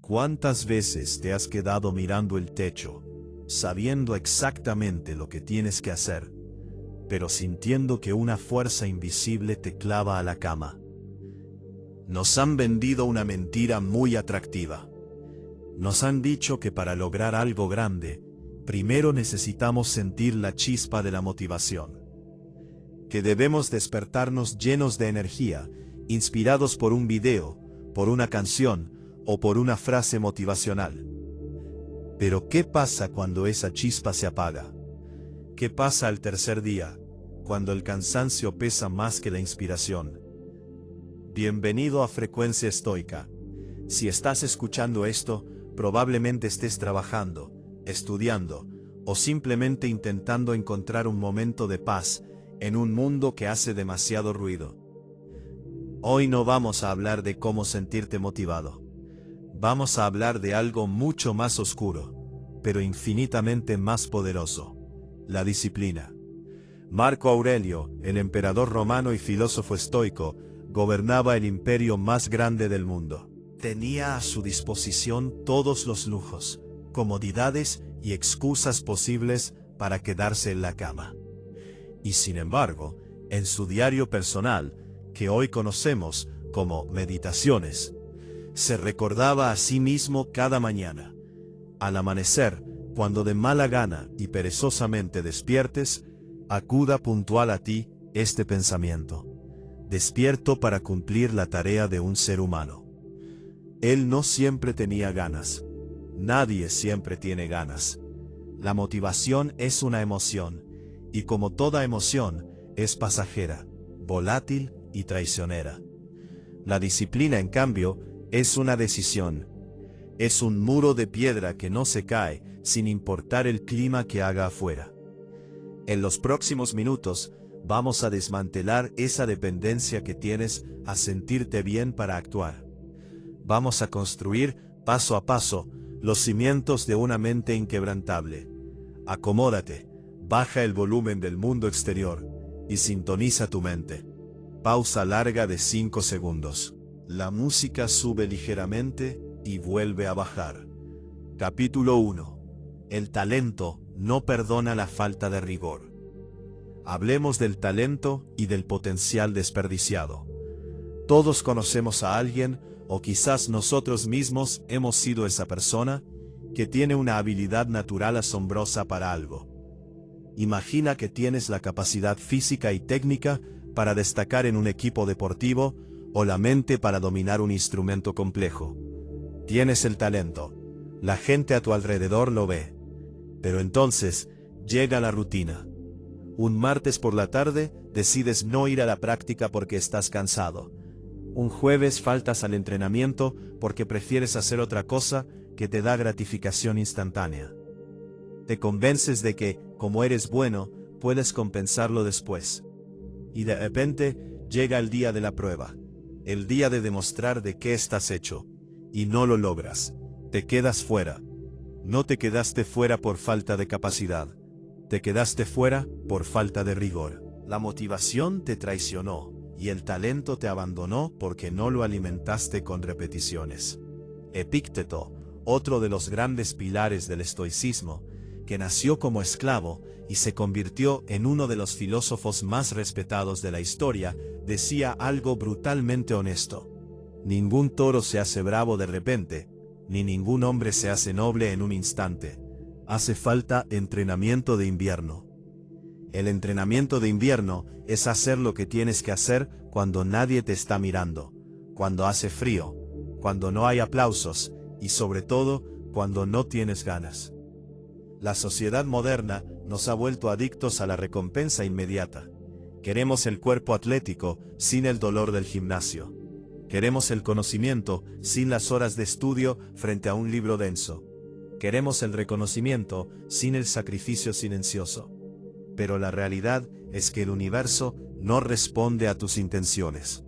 ¿Cuántas veces te has quedado mirando el techo, sabiendo exactamente lo que tienes que hacer, pero sintiendo que una fuerza invisible te clava a la cama? Nos han vendido una mentira muy atractiva. Nos han dicho que para lograr algo grande, primero necesitamos sentir la chispa de la motivación. Que debemos despertarnos llenos de energía, inspirados por un video, por una canción o por una frase motivacional. Pero ¿qué pasa cuando esa chispa se apaga? ¿Qué pasa al tercer día, cuando el cansancio pesa más que la inspiración? Bienvenido a Frecuencia Estoica. Si estás escuchando esto, probablemente estés trabajando, estudiando, o simplemente intentando encontrar un momento de paz en un mundo que hace demasiado ruido. Hoy no vamos a hablar de cómo sentirte motivado. Vamos a hablar de algo mucho más oscuro, pero infinitamente más poderoso: la disciplina. Marco Aurelio, el emperador romano y filósofo estoico, gobernaba el imperio más grande del mundo. Tenía a su disposición todos los lujos, comodidades y excusas posibles para quedarse en la cama. Y sin embargo, en su diario personal, que hoy conocemos como Meditaciones, se recordaba a sí mismo cada mañana: al amanecer, cuando de mala gana y perezosamente despiertes, acuda puntual a ti este pensamiento: despierto para cumplir la tarea de un ser humano. Él no siempre tenía ganas. Nadie siempre tiene ganas. La motivación es una emoción, y como toda emoción, es pasajera, volátil y traicionera. La disciplina, en cambio, es una decisión. Es un muro de piedra que no se cae, sin importar el clima que haga afuera. En los próximos minutos, vamos a desmantelar esa dependencia que tienes a sentirte bien para actuar. Vamos a construir, paso a paso, los cimientos de una mente inquebrantable. Acomódate, baja el volumen del mundo exterior y sintoniza tu mente. Pausa larga de 5 segundos. La música sube ligeramente y vuelve a bajar. Capítulo 1. El talento no perdona la falta de rigor. Hablemos del talento y del potencial desperdiciado. Todos conocemos a alguien, o quizás nosotros mismos hemos sido esa persona, que tiene una habilidad natural asombrosa para algo. Imagina que tienes la capacidad física y técnica para destacar en un equipo deportivo, o la mente para dominar un instrumento complejo. Tienes el talento. La gente a tu alrededor lo ve. Pero entonces, llega la rutina. Un martes por la tarde, decides no ir a la práctica porque estás cansado. Un jueves faltas al entrenamiento porque prefieres hacer otra cosa que te da gratificación instantánea. Te convences de que, como eres bueno, puedes compensarlo después. Y de repente, llega el día de la prueba. El día de demostrar de qué estás hecho. Y no lo logras. Te quedas fuera. No te quedaste fuera por falta de capacidad. Te quedaste fuera por falta de rigor. La motivación te traicionó, y el talento te abandonó porque no lo alimentaste con repeticiones. Epícteto, otro de los grandes pilares del estoicismo, que nació como esclavo y se convirtió en uno de los filósofos más respetados de la historia, decía algo brutalmente honesto: ningún toro se hace bravo de repente, ni ningún hombre se hace noble en un instante. Hace falta entrenamiento de invierno. El entrenamiento de invierno es hacer lo que tienes que hacer cuando nadie te está mirando, cuando hace frío, cuando no hay aplausos y sobre todo cuando no tienes ganas. La sociedad moderna nos ha vuelto adictos a la recompensa inmediata. Queremos el cuerpo atlético sin el dolor del gimnasio. Queremos el conocimiento sin las horas de estudio frente a un libro denso. Queremos el reconocimiento sin el sacrificio silencioso. Pero la realidad es que el universo no responde a tus intenciones.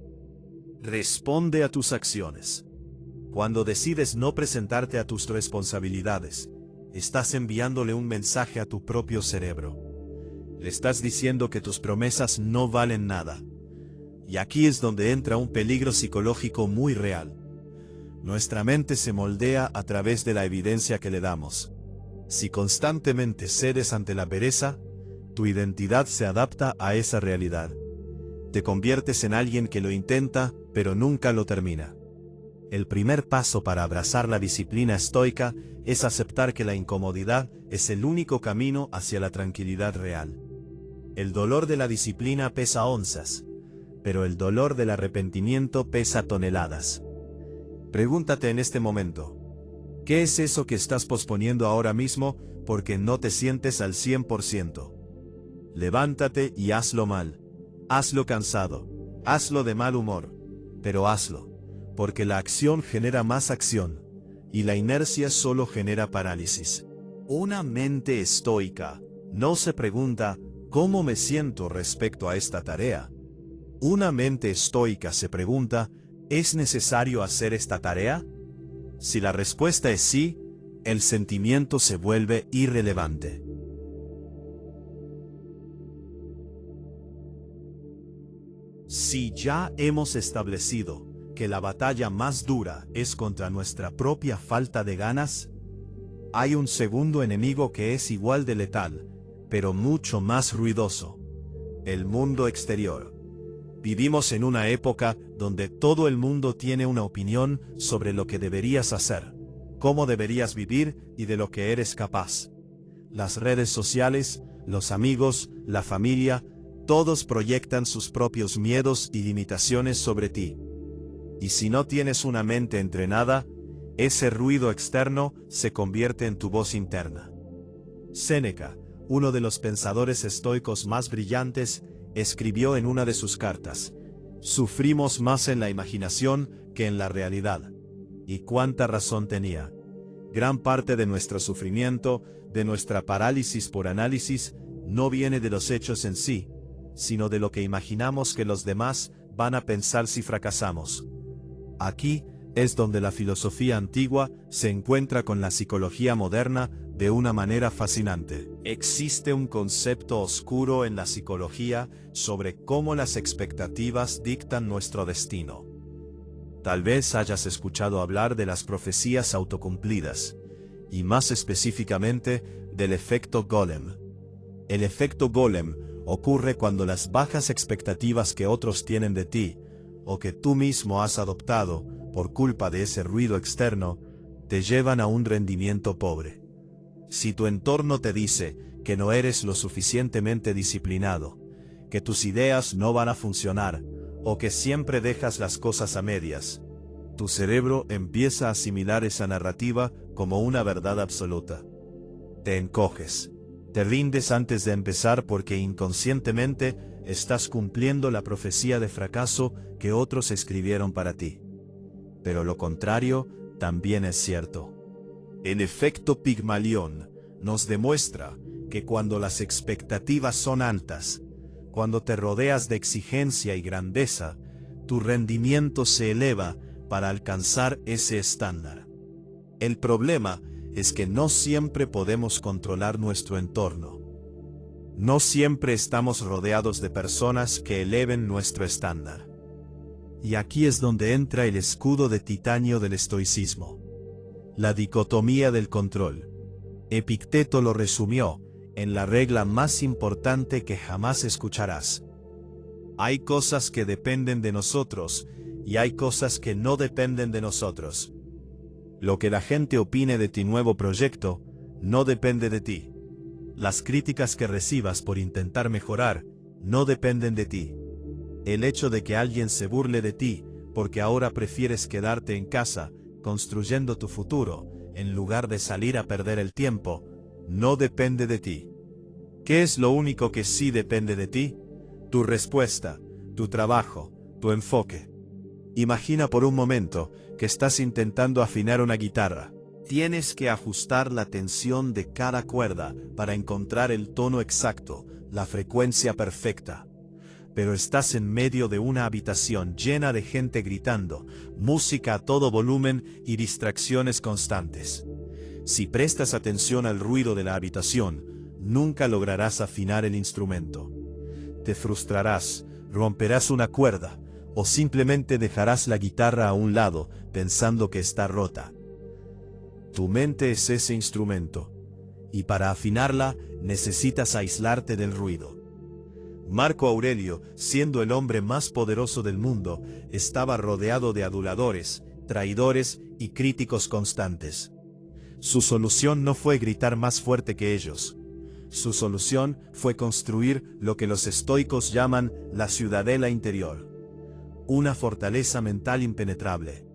Responde a tus acciones. Cuando decides no presentarte a tus responsabilidades, estás enviándole un mensaje a tu propio cerebro. Le estás diciendo que tus promesas no valen nada. Y aquí es donde entra un peligro psicológico muy real. Nuestra mente se moldea a través de la evidencia que le damos. Si constantemente cedes ante la pereza, tu identidad se adapta a esa realidad. Te conviertes en alguien que lo intenta, pero nunca lo termina. El primer paso para abrazar la disciplina estoica es aceptar que la incomodidad es el único camino hacia la tranquilidad real. El dolor de la disciplina pesa onzas, pero el dolor del arrepentimiento pesa toneladas. Pregúntate en este momento, ¿qué es eso que estás posponiendo ahora mismo porque no te sientes al 100%? Levántate y hazlo mal. Hazlo cansado. Hazlo de mal humor. Pero hazlo, porque la acción genera más acción, y la inercia solo genera parálisis. Una mente estoica no se pregunta, ¿cómo me siento respecto a esta tarea? Una mente estoica se pregunta, ¿es necesario hacer esta tarea? Si la respuesta es sí, el sentimiento se vuelve irrelevante. Si ya hemos establecido que la batalla más dura es contra nuestra propia falta de ganas, hay un segundo enemigo que es igual de letal, pero mucho más ruidoso: el mundo exterior. Vivimos en una época donde todo el mundo tiene una opinión sobre lo que deberías hacer, cómo deberías vivir y de lo que eres capaz. Las redes sociales, los amigos, la familia, todos proyectan sus propios miedos y limitaciones sobre ti. Y si no tienes una mente entrenada, ese ruido externo se convierte en tu voz interna. Séneca, uno de los pensadores estoicos más brillantes, escribió en una de sus cartas: sufrimos más en la imaginación que en la realidad. Y cuánta razón tenía. Gran parte de nuestro sufrimiento, de nuestra parálisis por análisis, no viene de los hechos en sí, sino de lo que imaginamos que los demás van a pensar si fracasamos. Aquí es donde la filosofía antigua se encuentra con la psicología moderna de una manera fascinante. Existe un concepto oscuro en la psicología sobre cómo las expectativas dictan nuestro destino. Tal vez hayas escuchado hablar de las profecías autocumplidas, y más específicamente del efecto Golem. El efecto Golem ocurre cuando las bajas expectativas que otros tienen de ti, o que tú mismo has adoptado por culpa de ese ruido externo, te llevan a un rendimiento pobre. Si tu entorno te dice que no eres lo suficientemente disciplinado, que tus ideas no van a funcionar, o que siempre dejas las cosas a medias, tu cerebro empieza a asimilar esa narrativa como una verdad absoluta. Te encoges. Te rindes antes de empezar porque inconscientemente estás cumpliendo la profecía de fracaso que otros escribieron para ti. Pero lo contrario también es cierto. El efecto Pigmalión nos demuestra que cuando las expectativas son altas, cuando te rodeas de exigencia y grandeza, tu rendimiento se eleva para alcanzar ese estándar. El problema es que no siempre podemos controlar nuestro entorno. No siempre estamos rodeados de personas que eleven nuestro estándar. Y aquí es donde entra el escudo de titanio del estoicismo: la dicotomía del control. Epicteto lo resumió en la regla más importante que jamás escucharás: hay cosas que dependen de nosotros y hay cosas que no dependen de nosotros. Lo que la gente opine de tu nuevo proyecto no depende de ti. Las críticas que recibas por intentar mejorar no dependen de ti. El hecho de que alguien se burle de ti porque ahora prefieres quedarte en casa construyendo tu futuro en lugar de salir a perder el tiempo, no depende de ti. ¿Qué es lo único que sí depende de ti? Tu respuesta, tu trabajo, tu enfoque. Imagina por un momento que estás intentando afinar una guitarra. Tienes que ajustar la tensión de cada cuerda para encontrar el tono exacto, la frecuencia perfecta. Pero estás en medio de una habitación llena de gente gritando, música a todo volumen y distracciones constantes. Si prestas atención al ruido de la habitación, nunca lograrás afinar el instrumento. Te frustrarás, romperás una cuerda, ¿O simplemente dejarás la guitarra a un lado, pensando que está rota? Tu mente es ese instrumento, y para afinarla necesitas aislarte del ruido. Marco Aurelio, siendo el hombre más poderoso del mundo, estaba rodeado de aduladores, traidores y críticos constantes. Su solución no fue gritar más fuerte que ellos. Su solución fue construir lo que los estoicos llaman la ciudadela interior, una fortaleza mental impenetrable.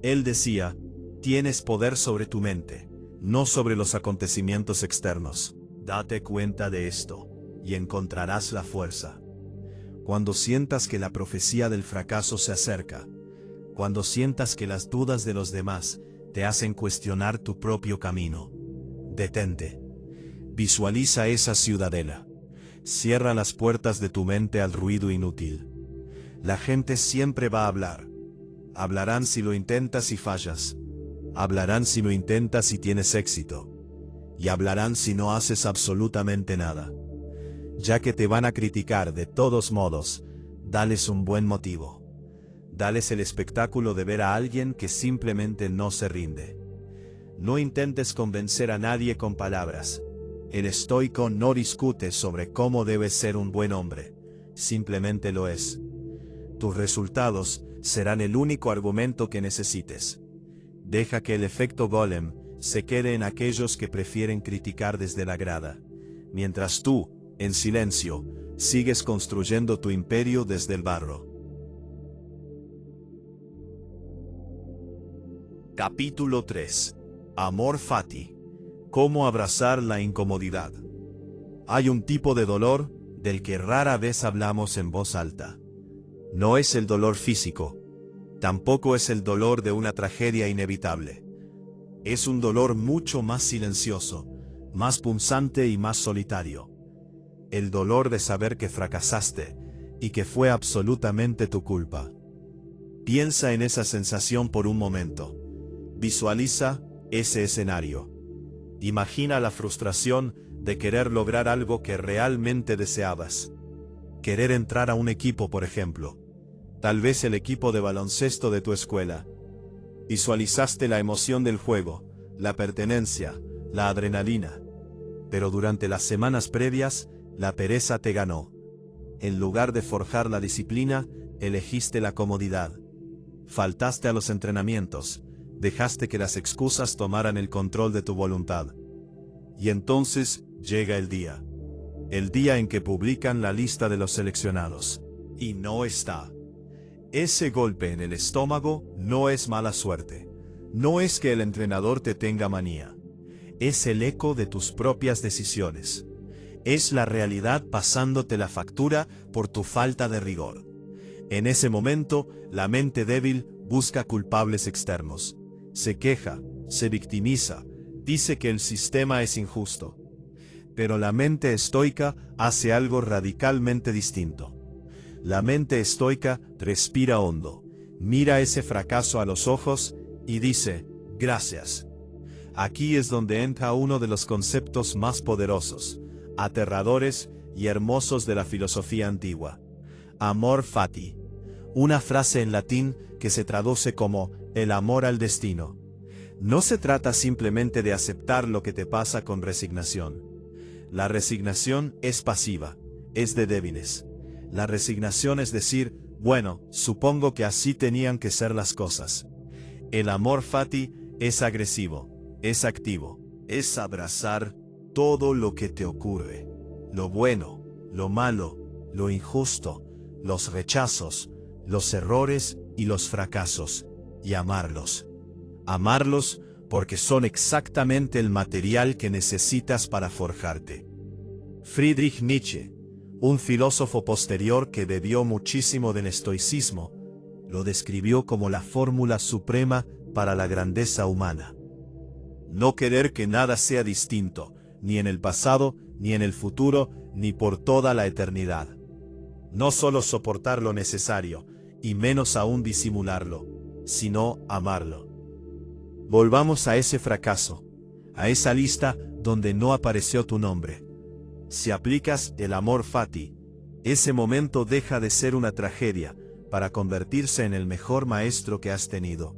Él decía: tienes poder sobre tu mente, no sobre los acontecimientos externos. Date cuenta de esto, y encontrarás la fuerza. Cuando sientas que la profecía del fracaso se acerca, cuando sientas que las dudas de los demás te hacen cuestionar tu propio camino, detente. Visualiza esa ciudadela. Cierra las puertas de tu mente al ruido inútil. La gente siempre va a hablar. Hablarán si lo intentas y fallas. Hablarán si lo intentas y tienes éxito. Y hablarán si no haces absolutamente nada. Ya que te van a criticar de todos modos, dales un buen motivo. Dales el espectáculo de ver a alguien que simplemente no se rinde. No intentes convencer a nadie con palabras. El estoico no discute sobre cómo debes ser un buen hombre, simplemente lo es. Tus resultados serán el único argumento que necesites. Deja que el efecto golem se quede en aquellos que prefieren criticar desde la grada, mientras tú, en silencio, sigues construyendo tu imperio desde el barro. Capítulo 3. Amor fati. ¿Cómo abrazar la incomodidad? Hay un tipo de dolor del que rara vez hablamos en voz alta. No es el dolor físico, tampoco es el dolor de una tragedia inevitable. Es un dolor mucho más silencioso, más punzante y más solitario. El dolor de saber que fracasaste y que fue absolutamente tu culpa. Piensa en esa sensación por un momento. Visualiza ese escenario. Imagina la frustración de querer lograr algo que realmente deseabas. Querer entrar a un equipo, por ejemplo. Tal vez el equipo de baloncesto de tu escuela. Visualizaste la emoción del juego, la pertenencia, la adrenalina. Pero durante las semanas previas, la pereza te ganó. En lugar de forjar la disciplina, elegiste la comodidad. Faltaste a los entrenamientos. Dejaste que las excusas tomaran el control de tu voluntad. Y entonces llega el día en que publican la lista de los seleccionados. Y no está. Ese golpe en el estómago no es mala suerte. No es que el entrenador te tenga manía. Es el eco de tus propias decisiones. Es la realidad pasándote la factura por tu falta de rigor. En ese momento, la mente débil busca culpables externos. Se queja, se victimiza, dice que el sistema es injusto. Pero la mente estoica hace algo radicalmente distinto. La mente estoica respira hondo, mira ese fracaso a los ojos y dice: gracias. Aquí es donde entra uno de los conceptos más poderosos, aterradores y hermosos de la filosofía antigua. Amor fati. Una frase en latín que se traduce como el amor al destino. No se trata simplemente de aceptar lo que te pasa con resignación. La resignación es pasiva, es de débiles. La resignación es decir, bueno, supongo que así tenían que ser las cosas. El amor fati es agresivo, es activo, es abrazar todo lo que te ocurre. Lo bueno, lo malo, lo injusto, los rechazos, los errores y los fracasos, y amarlos. Amarlos porque son exactamente el material que necesitas para forjarte. Friedrich Nietzsche, un filósofo posterior que bebió muchísimo del estoicismo, lo describió como la fórmula suprema para la grandeza humana. No querer que nada sea distinto, ni en el pasado, ni en el futuro, ni por toda la eternidad. No solo soportar lo necesario, y menos aún disimularlo, sino amarlo. Volvamos a ese fracaso, a esa lista donde no apareció tu nombre. Si aplicas el amor fati, ese momento deja de ser una tragedia, para convertirse en el mejor maestro que has tenido.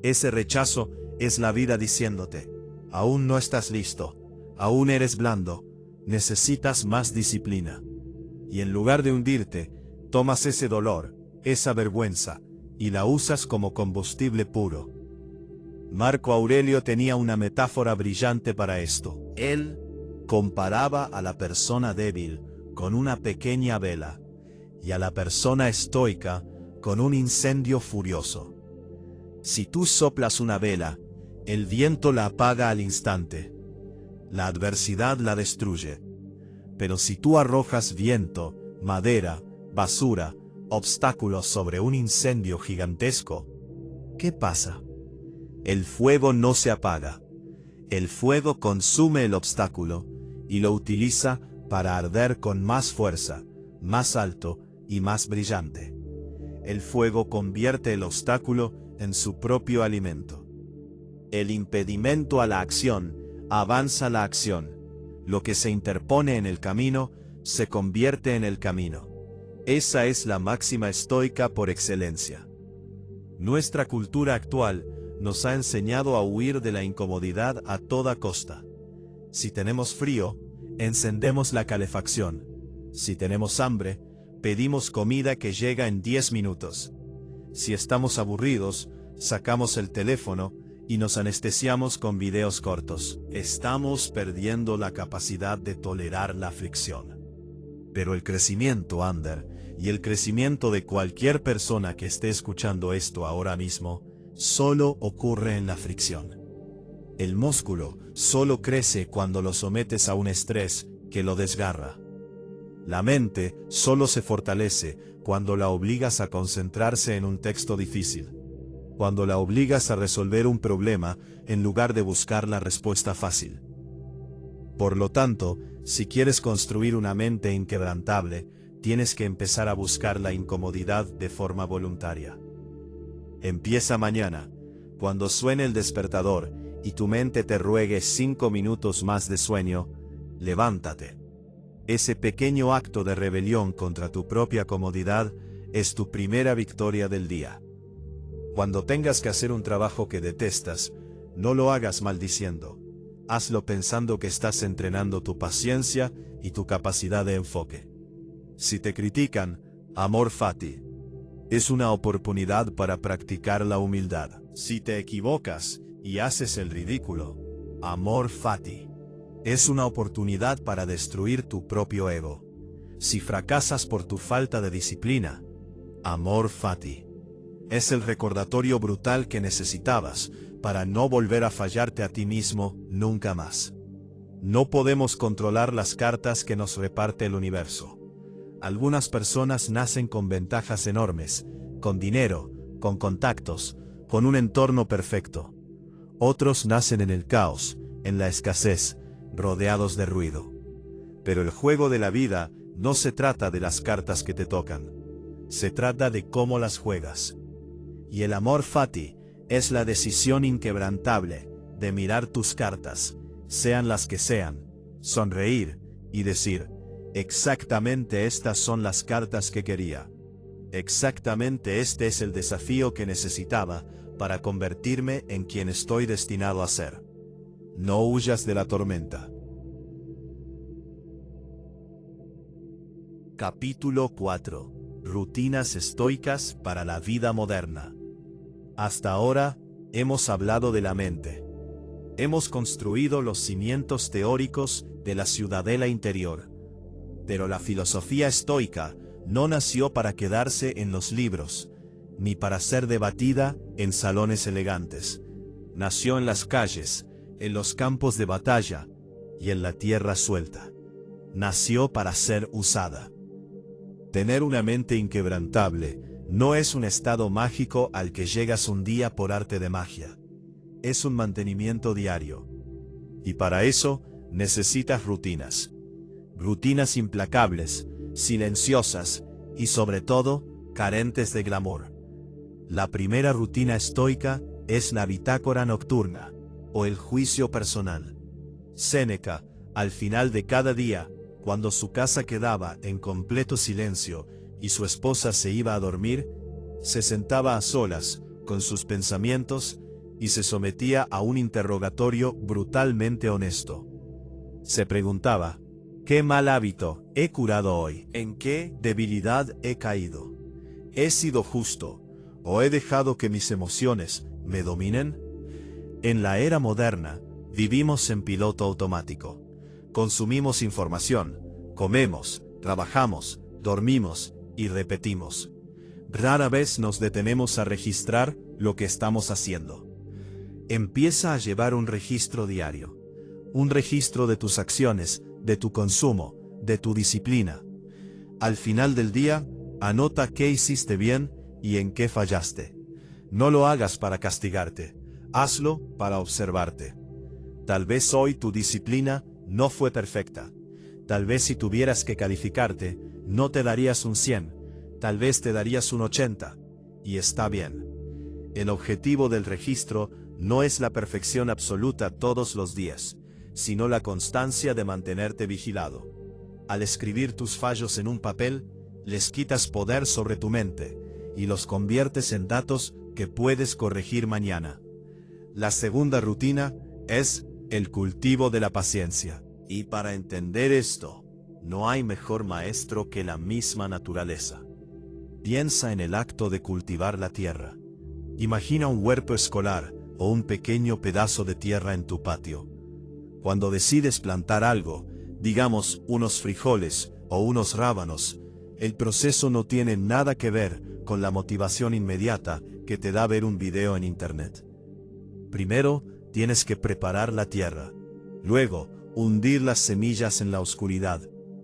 Ese rechazo es la vida diciéndote: aún no estás listo, aún eres blando, necesitas más disciplina. Y en lugar de hundirte, tomas ese dolor, esa vergüenza, y la usas como combustible puro. Marco Aurelio tenía una metáfora brillante para esto. Él comparaba a la persona débil con una pequeña vela, y a la persona estoica con un incendio furioso. Si tú soplas una vela, el viento la apaga al instante. La adversidad la destruye. Pero si tú arrojas viento, madera, basura, obstáculos sobre un incendio gigantesco, ¿qué pasa? El fuego no se apaga. El fuego consume el obstáculo y lo utiliza para arder con más fuerza, más alto y más brillante. El fuego convierte el obstáculo en su propio alimento. El impedimento a la acción avanza la acción. Lo que se interpone en el camino se convierte en el camino. Esa es la máxima estoica por excelencia. Nuestra cultura actual nos ha enseñado a huir de la incomodidad a toda costa. Si tenemos frío, encendemos la calefacción. Si tenemos hambre, pedimos comida que llega en 10 minutos. Si estamos aburridos, sacamos el teléfono y nos anestesiamos con videos cortos. Estamos perdiendo la capacidad de tolerar la fricción. Pero el crecimiento, Ander, y el crecimiento de cualquier persona que esté escuchando esto ahora mismo, solo ocurre en la fricción. El músculo solo crece cuando lo sometes a un estrés que lo desgarra. La mente solo se fortalece cuando la obligas a concentrarse en un texto difícil. Cuando la obligas a resolver un problema en lugar de buscar la respuesta fácil. Por lo tanto, si quieres construir una mente inquebrantable, tienes que empezar a buscar la incomodidad de forma voluntaria. Empieza mañana, cuando suene el despertador y tu mente te ruegue 5 minutos más de sueño, levántate. Ese pequeño acto de rebelión contra tu propia comodidad es tu primera victoria del día. Cuando tengas que hacer un trabajo que detestas, no lo hagas maldiciendo. Hazlo pensando que estás entrenando tu paciencia y tu capacidad de enfoque. Si te critican, amor fati. Es una oportunidad para practicar la humildad. Si te equivocas y haces el ridículo, amor fati. Es una oportunidad para destruir tu propio ego. Si fracasas por tu falta de disciplina, amor fati. Es el recordatorio brutal que necesitabas para no volver a fallarte a ti mismo nunca más. No podemos controlar las cartas que nos reparte el universo. Algunas personas nacen con ventajas enormes, con dinero, con contactos, con un entorno perfecto. Otros nacen en el caos, en la escasez, rodeados de ruido. Pero el juego de la vida no se trata de las cartas que te tocan. Se trata de cómo las juegas. Y el amor fati es la decisión inquebrantable de mirar tus cartas, sean las que sean, sonreír y decir: exactamente estas son las cartas que quería. Exactamente este es el desafío que necesitaba para convertirme en quien estoy destinado a ser. No huyas de la tormenta. Capítulo 4. Rutinas estoicas para la vida moderna. Hasta ahora, hemos hablado de la mente. Hemos construido los cimientos teóricos de la ciudadela interior. Pero la filosofía estoica no nació para quedarse en los libros, ni para ser debatida en salones elegantes. Nació en las calles, en los campos de batalla y en la tierra suelta. Nació para ser usada. Tener una mente inquebrantable no es un estado mágico al que llegas un día por arte de magia. Es un mantenimiento diario. Y para eso necesitas rutinas. Rutinas implacables, silenciosas y sobre todo, carentes de glamour. La primera rutina estoica es la bitácora nocturna, o el juicio personal. Séneca, al final de cada día, cuando su casa quedaba en completo silencio y su esposa se iba a dormir, se sentaba a solas con sus pensamientos y se sometía a un interrogatorio brutalmente honesto. Se preguntaba: ¿qué mal hábito he curado hoy? ¿En qué debilidad he caído? ¿He sido justo o he dejado que mis emociones me dominen? En la era moderna, vivimos en piloto automático. Consumimos información, comemos, trabajamos, dormimos y repetimos. Rara vez nos detenemos a registrar lo que estamos haciendo. Empieza a llevar un registro diario. Un registro de tus acciones, de tu consumo, de tu disciplina. Al final del día, anota qué hiciste bien y en qué fallaste. No lo hagas para castigarte, hazlo para observarte. Tal vez hoy tu disciplina no fue perfecta. Tal vez si tuvieras que calificarte, no te darías un 100, tal vez te darías un 80, y está bien. El objetivo del registro no es la perfección absoluta todos los días, sino la constancia de mantenerte vigilado. Al escribir tus fallos en un papel, les quitas poder sobre tu mente, y los conviertes en datos que puedes corregir mañana. La segunda rutina es el cultivo de la paciencia. Y para entender esto, no hay mejor maestro que la misma naturaleza. Piensa en el acto de cultivar la tierra. Imagina un huerto escolar o un pequeño pedazo de tierra en tu patio. Cuando decides plantar algo, digamos unos frijoles o unos rábanos, el proceso no tiene nada que ver con la motivación inmediata que te da ver un video en internet. Primero, tienes que preparar la tierra. Luego, hundir las semillas en la oscuridad.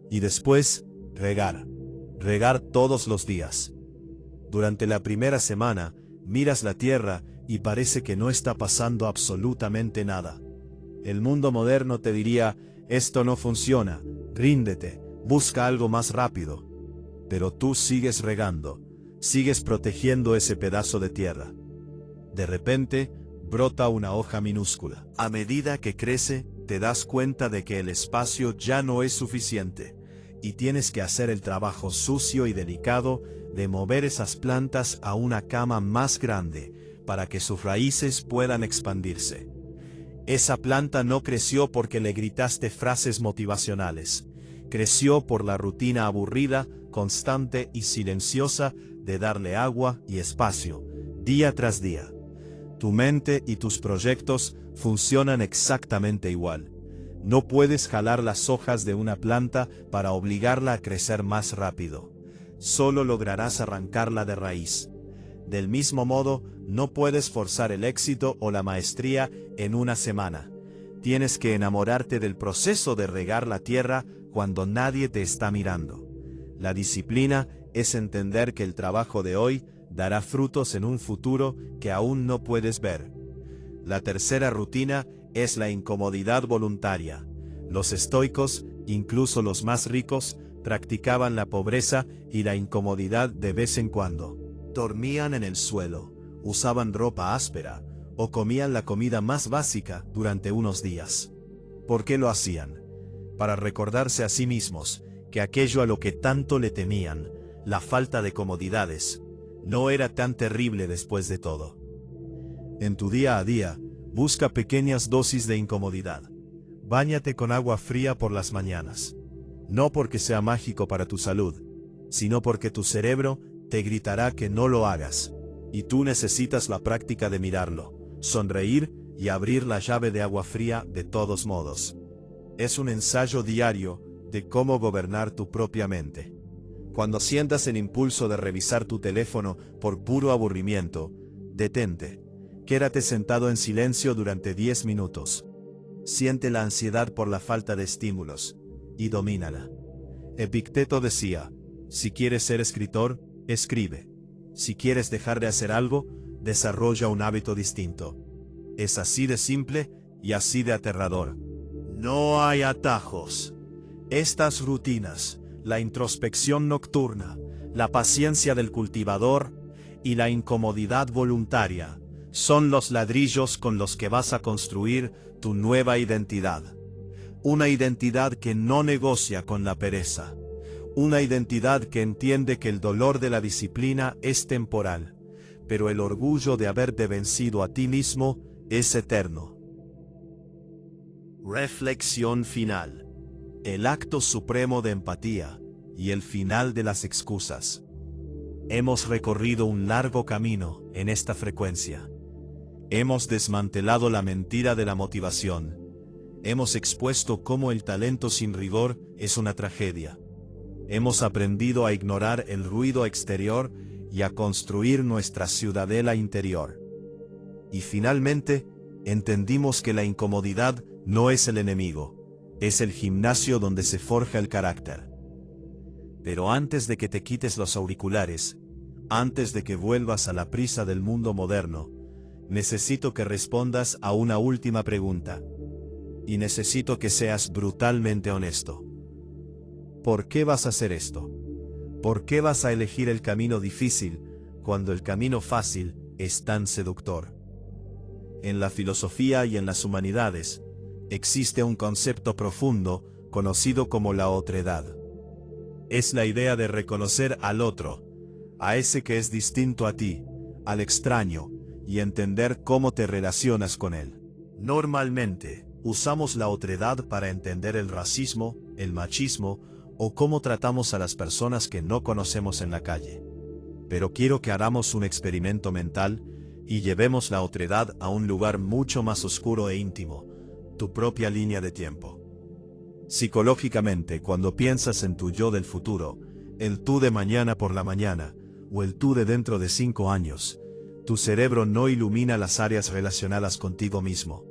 Y después, regar. Regar todos los días. Durante la primera semana, miras la tierra y parece que no está pasando absolutamente nada. El mundo moderno te diría: esto no funciona, ríndete, busca algo más rápido. Pero tú sigues regando, sigues protegiendo ese pedazo de tierra. De repente, brota una hoja minúscula. A medida que crece, te das cuenta de que el espacio ya no es suficiente, y tienes que hacer el trabajo sucio y delicado de mover esas plantas a una cama más grande, para que sus raíces puedan expandirse. Esa planta no creció porque le gritaste frases motivacionales. Creció por la rutina aburrida, constante y silenciosa de darle agua y espacio, día tras día. Tu mente y tus proyectos funcionan exactamente igual. No puedes jalar las hojas de una planta para obligarla a crecer más rápido. Solo lograrás arrancarla de raíz. Del mismo modo, no puedes forzar el éxito o la maestría en una semana. Tienes que enamorarte del proceso de regar la tierra cuando nadie te está mirando. La disciplina es entender que el trabajo de hoy dará frutos en un futuro que aún no puedes ver. La tercera rutina es la incomodidad voluntaria. Los estoicos, incluso los más ricos, practicaban la pobreza y la incomodidad de vez en cuando. Dormían en el suelo, usaban ropa áspera o comían la comida más básica durante unos días. ¿Por qué lo hacían? Para recordarse a sí mismos que aquello a lo que tanto le temían, la falta de comodidades, no era tan terrible después de todo. En tu día a día, busca pequeñas dosis de incomodidad. Báñate con agua fría por las mañanas. No porque sea mágico para tu salud, sino porque tu cerebro te gritará que no lo hagas, y tú necesitas la práctica de mirarlo, sonreír y abrir la llave de agua fría de todos modos. Es un ensayo diario de cómo gobernar tu propia mente. Cuando sientas el impulso de revisar tu teléfono por puro aburrimiento, detente. Quédate sentado en silencio durante 10 minutos. Siente la ansiedad por la falta de estímulos, y domínala. Epicteto decía: si quieres ser escritor, escribe. Si quieres dejar de hacer algo, desarrolla un hábito distinto. Es así de simple y así de aterrador. No hay atajos. Estas rutinas, la introspección nocturna, la paciencia del cultivador y la incomodidad voluntaria, son los ladrillos con los que vas a construir tu nueva identidad. Una identidad que no negocia con la pereza. Una identidad que entiende que el dolor de la disciplina es temporal, pero el orgullo de haberte vencido a ti mismo es eterno. Reflexión final. El acto supremo de empatía y el final de las excusas. Hemos recorrido un largo camino en esta frecuencia. Hemos desmantelado la mentira de la motivación. Hemos expuesto cómo el talento sin rigor es una tragedia. Hemos aprendido a ignorar el ruido exterior y a construir nuestra ciudadela interior. Y finalmente, entendimos que la incomodidad no es el enemigo, es el gimnasio donde se forja el carácter. Pero antes de que te quites los auriculares, antes de que vuelvas a la prisa del mundo moderno, necesito que respondas a una última pregunta. Y necesito que seas brutalmente honesto. ¿Por qué vas a hacer esto? ¿Por qué vas a elegir el camino difícil cuando el camino fácil es tan seductor? En la filosofía y en las humanidades, existe un concepto profundo conocido como la otredad. Es la idea de reconocer al otro, a ese que es distinto a ti, al extraño, y entender cómo te relacionas con él. Normalmente, usamos la otredad para entender el racismo, el machismo, o cómo tratamos a las personas que no conocemos en la calle. Pero quiero que hagamos un experimento mental y llevemos la otredad a un lugar mucho más oscuro e íntimo, tu propia línea de tiempo. Psicológicamente, cuando piensas en tu yo del futuro, el tú de mañana por la mañana, o el tú de dentro de 5 años, tu cerebro no ilumina las áreas relacionadas contigo mismo.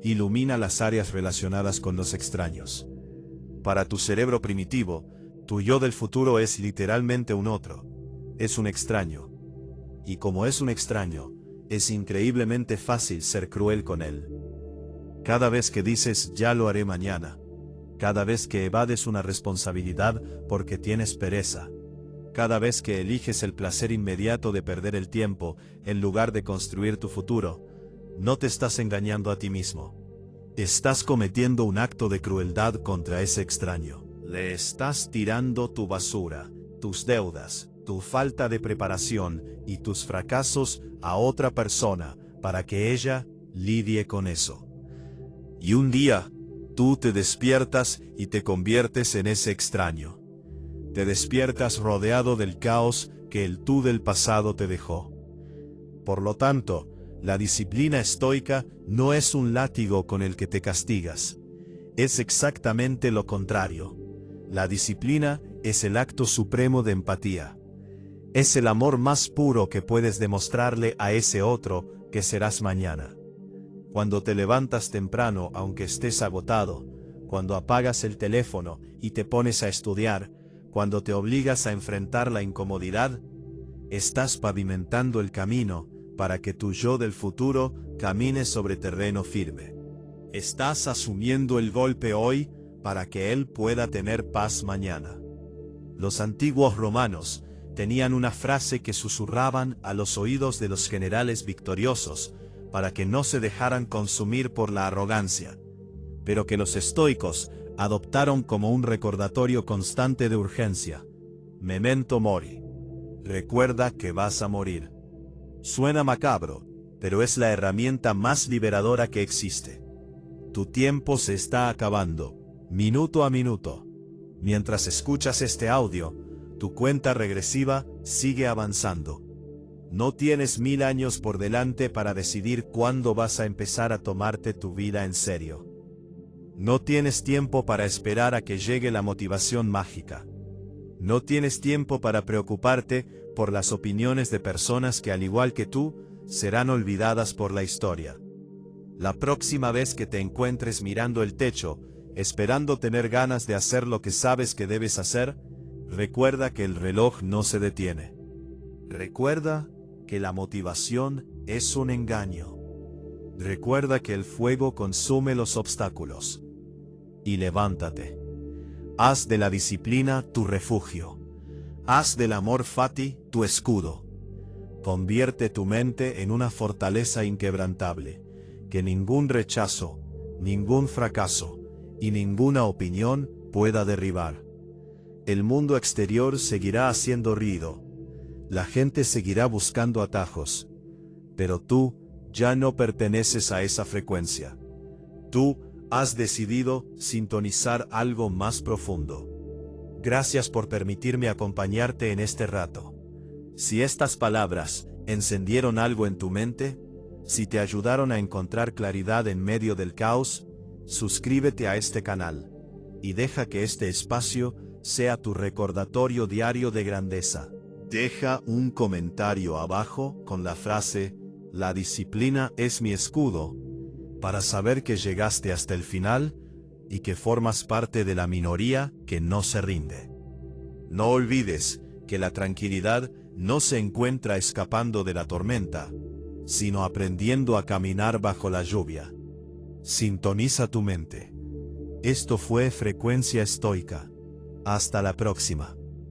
Ilumina las áreas relacionadas con los extraños. Para tu cerebro primitivo, tu yo del futuro es literalmente un otro. Es un extraño. Y como es un extraño, es increíblemente fácil ser cruel con él. Cada vez que dices ya lo haré mañana, cada vez que evades una responsabilidad porque tienes pereza, cada vez que eliges el placer inmediato de perder el tiempo en lugar de construir tu futuro, no te estás engañando a ti mismo. Estás cometiendo un acto de crueldad contra ese extraño. Le estás tirando tu basura, tus deudas, tu falta de preparación y tus fracasos a otra persona para que ella lidie con eso. Y un día, tú te despiertas y te conviertes en ese extraño. Te despiertas rodeado del caos que el tú del pasado te dejó. Por lo tanto, la disciplina estoica no es un látigo con el que te castigas. Es exactamente lo contrario. La disciplina es el acto supremo de empatía. Es el amor más puro que puedes demostrarle a ese otro que serás mañana. Cuando te levantas temprano aunque estés agotado, cuando apagas el teléfono y te pones a estudiar, cuando te obligas a enfrentar la incomodidad, estás pavimentando el camino para que tu yo del futuro camine sobre terreno firme. Estás asumiendo el golpe hoy para que él pueda tener paz mañana. Los antiguos romanos tenían una frase que susurraban a los oídos de los generales victoriosos para que no se dejaran consumir por la arrogancia, pero que los estoicos adoptaron como un recordatorio constante de urgencia. Memento mori. Recuerda que vas a morir. Suena macabro, pero es la herramienta más liberadora que existe. Tu tiempo se está acabando, minuto a minuto. Mientras escuchas este audio, tu cuenta regresiva sigue avanzando. No tienes 1000 años por delante para decidir cuándo vas a empezar a tomarte tu vida en serio. No tienes tiempo para esperar a que llegue la motivación mágica. No tienes tiempo para preocuparte por las opiniones de personas que al igual que tú, serán olvidadas por la historia. La próxima vez que te encuentres mirando el techo, esperando tener ganas de hacer lo que sabes que debes hacer, recuerda que el reloj no se detiene. Recuerda que la motivación es un engaño. Recuerda que el fuego consume los obstáculos. Y levántate. Haz de la disciplina tu refugio. Haz del amor fati tu escudo. Convierte tu mente en una fortaleza inquebrantable, que ningún rechazo, ningún fracaso y ninguna opinión pueda derribar. El mundo exterior seguirá haciendo ruido. La gente seguirá buscando atajos. Pero tú ya no perteneces a esa frecuencia. Tú has decidido sintonizar algo más profundo. Gracias por permitirme acompañarte en este rato. Si estas palabras encendieron algo en tu mente, si te ayudaron a encontrar claridad en medio del caos, suscríbete a este canal y deja que este espacio sea tu recordatorio diario de grandeza. Deja un comentario abajo con la frase "La disciplina es mi escudo", para saber que llegaste hasta el final y que formas parte de la minoría que no se rinde. No olvides que la tranquilidad no se encuentra escapando de la tormenta, sino aprendiendo a caminar bajo la lluvia. Sintoniza tu mente. Esto fue Frecuencia Estoica. Hasta la próxima.